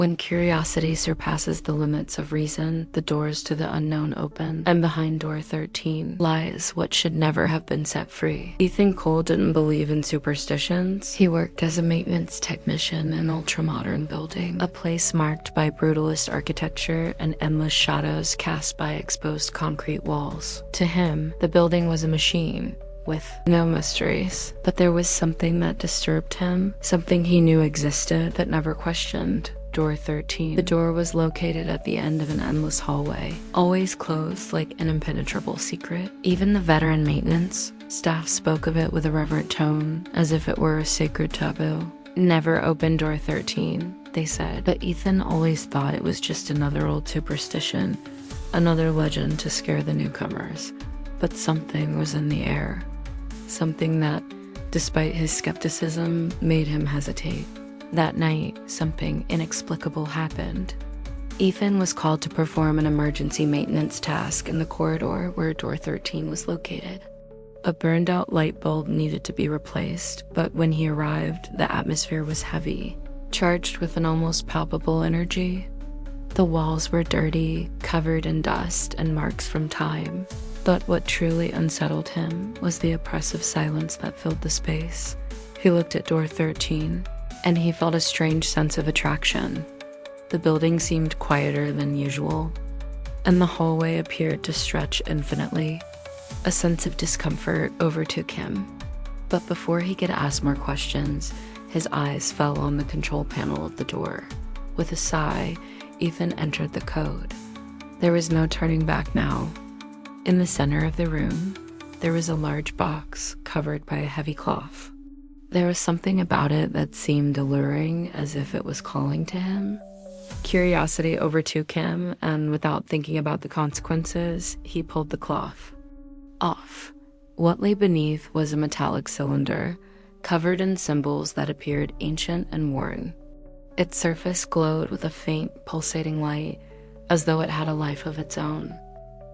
When curiosity surpasses the limits of reason, the doors to the unknown open, and behind door 13 lies what should never have been set free. Ethan Cole didn't believe in superstitions. He worked as a maintenance technician in an ultra-modern building, a place marked by brutalist architecture and endless shadows cast by exposed concrete walls. To him, the building was a machine, with no mysteries. But there was something that disturbed him, something he knew existed but never questioned. Door 13. The door was located at the end of an endless hallway, always closed like an impenetrable secret. Even the veteran maintenance staff spoke of it with a reverent tone, as if it were a sacred taboo. Never open door 13, they said, but Ethan always thought it was just another old superstition, another legend to scare the newcomers. But something was in the air, something that, despite his skepticism, made him hesitate. That night, something inexplicable happened. Ethan was called to perform an emergency maintenance task in the corridor where door 13 was located. A burned-out light bulb needed to be replaced, but when he arrived, the atmosphere was heavy, charged with an almost palpable energy. The walls were dirty, covered in dust and marks from time. But what truly unsettled him was the oppressive silence that filled the space. He looked at door 13, and he felt a strange sense of attraction. The building seemed quieter than usual, and the hallway appeared to stretch infinitely. A sense of discomfort overtook him. But before he could ask more questions, his eyes fell on the control panel of the door. With a sigh, Ethan entered the code. There was no turning back now. In the center of the room, there was a large box covered by a heavy cloth. There was something about it that seemed alluring, as if it was calling to him. Curiosity overtook him, and without thinking about the consequences, he pulled the cloth off. What lay beneath was a metallic cylinder, covered in symbols that appeared ancient and worn. Its surface glowed with a faint, pulsating light, as though it had a life of its own.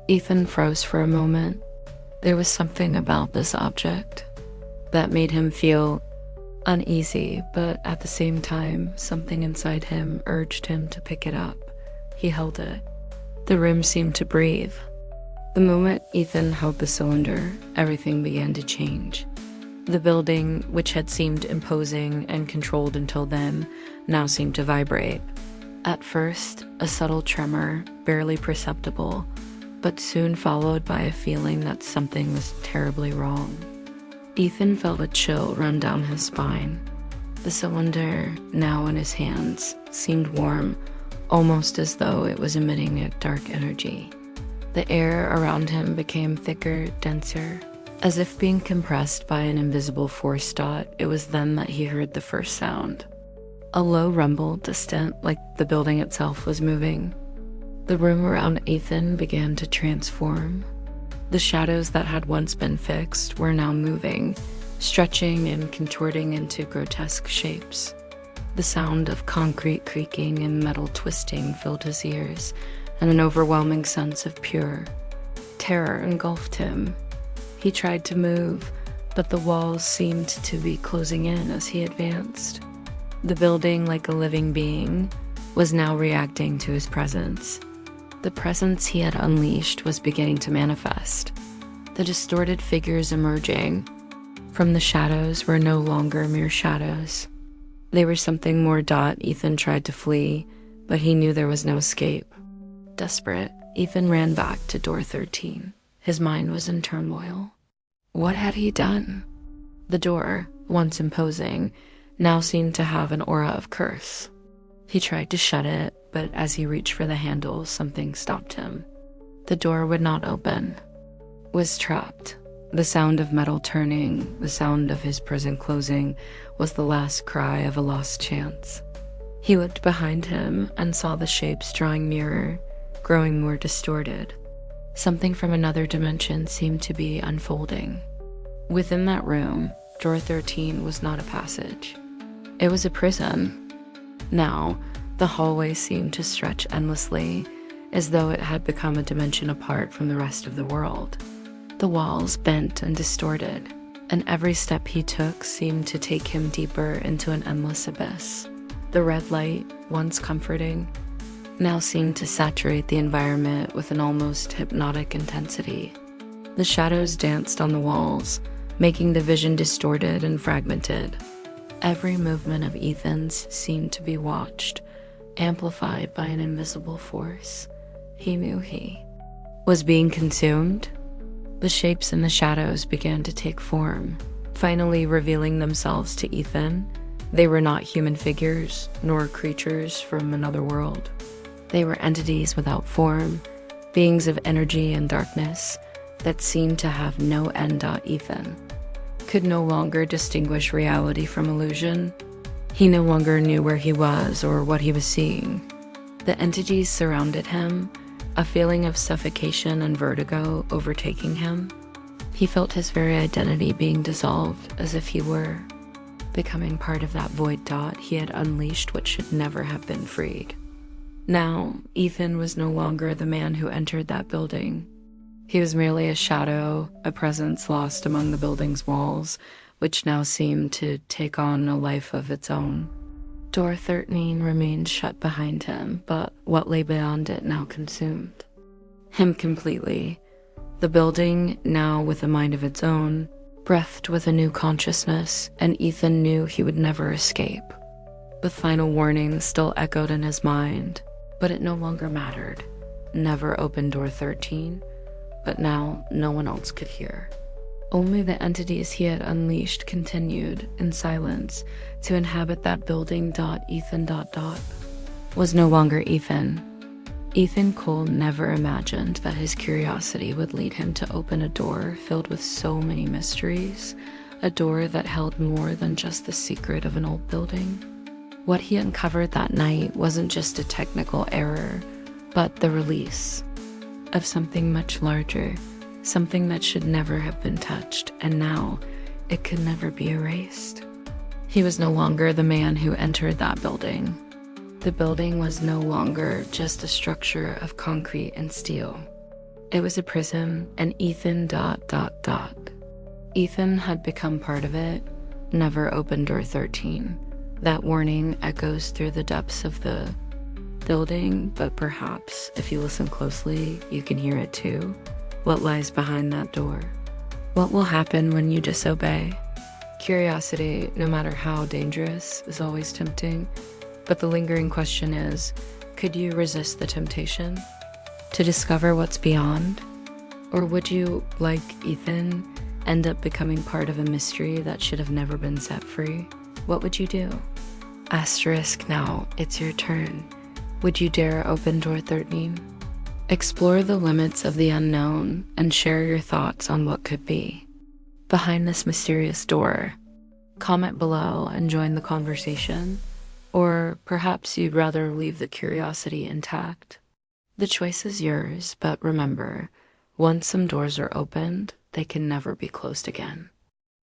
Ethan froze for a moment. There was something about this object that made him feel uneasy, but at the same time, something inside him urged him to pick it up. He held it. The room seemed to breathe. The moment Ethan held the cylinder, everything began to change. The building, which had seemed imposing and controlled until then, now seemed to vibrate. At first, a subtle tremor, barely perceptible, but soon followed by a feeling that something was terribly wrong. Ethan felt a chill run down his spine. The cylinder, now in his hands, seemed warm, almost as though it was emitting a dark energy. The air around him became thicker, denser, as if being compressed by an invisible force dot. It was then that he heard the first sound. A low rumble, distant, like the building itself was moving. The room around Ethan began to transform. The shadows that had once been fixed were now moving, stretching and contorting into grotesque shapes. The sound of concrete creaking and metal twisting filled his ears, and an overwhelming sense of pure terror engulfed him. He tried to move, but the walls seemed to be closing in as he advanced. The building, like a living being, was now reacting to his presence. The presence he had unleashed was beginning to manifest. The distorted figures emerging from the shadows were no longer mere shadows. They were something more. Ethan tried to flee, but he knew there was no escape. Desperate, Ethan ran back to door 13. His mind was in turmoil. What had he done? The door, once imposing, now seemed to have an aura of curse. He tried to shut it, but as he reached for the handle, something stopped him. The door would not open. Was trapped. The sound of metal turning, the sound of his prison closing, was the last cry of a lost chance. He looked behind him and saw the shapes drawing nearer, growing more distorted. Something from another dimension seemed to be unfolding. Within that room, door 13 was not a passage. It was a prison. Now, the hallway seemed to stretch endlessly, as though it had become a dimension apart from the rest of the world. The walls bent and distorted, and every step he took seemed to take him deeper into an endless abyss. The red light, once comforting, now seemed to saturate the environment with an almost hypnotic intensity. The shadows danced on the walls, making the vision distorted and fragmented. Every movement of Ethan's seemed to be watched, amplified by an invisible force. He knew he was being consumed. The shapes in the shadows began to take form, finally revealing themselves to Ethan. They were not human figures, nor creatures from another world. They were entities without form, beings of energy and darkness that seemed to have no end. Ethan could no longer distinguish reality from illusion. He no longer knew where he was or what he was seeing. The entities surrounded him, a feeling of suffocation and vertigo overtaking him. He felt his very identity being dissolved, as if he were becoming part of that void. He had unleashed what should never have been freed. Now, Ethan was no longer the man who entered that building. He was merely a shadow, a presence lost among the building's walls, which now seemed to take on a life of its own. Door 13 remained shut behind him, but what lay beyond it now consumed him completely. The building, now with a mind of its own, breathed with a new consciousness, and Ethan knew he would never escape. The final warning still echoed in his mind, but it no longer mattered. Never open door 13, but now no one else could hear. Only the entities he had unleashed continued, in silence, to inhabit that building. Ethan ... was no longer Ethan. Ethan Cole never imagined that his curiosity would lead him to open a door filled with so many mysteries, a door that held more than just the secret of an old building. What he uncovered that night wasn't just a technical error, but the release of something much larger, something that should never have been touched, and now it could never be erased. He was no longer the man who entered that building. The building was no longer just a structure of concrete and steel. It was a prison, and Ethan ... Ethan had become part of it. Never open door 13. That warning echoes through the depths of the building, but perhaps if you listen closely, you can hear it too. What lies behind that door? What will happen when you disobey? Curiosity, no matter how dangerous, is always tempting. But the lingering question is, could you resist the temptation to discover what's beyond? Or would you, like Ethan, end up becoming part of a mystery that should have never been set free? What would you do? Asterisk, now it's your turn. Would you dare open door 13? Explore the limits of the unknown and share your thoughts on what could be behind this mysterious door. Comment below and join the conversation. Or perhaps you'd rather leave the curiosity intact. The choice is yours, but remember, once some doors are opened, they can never be closed again.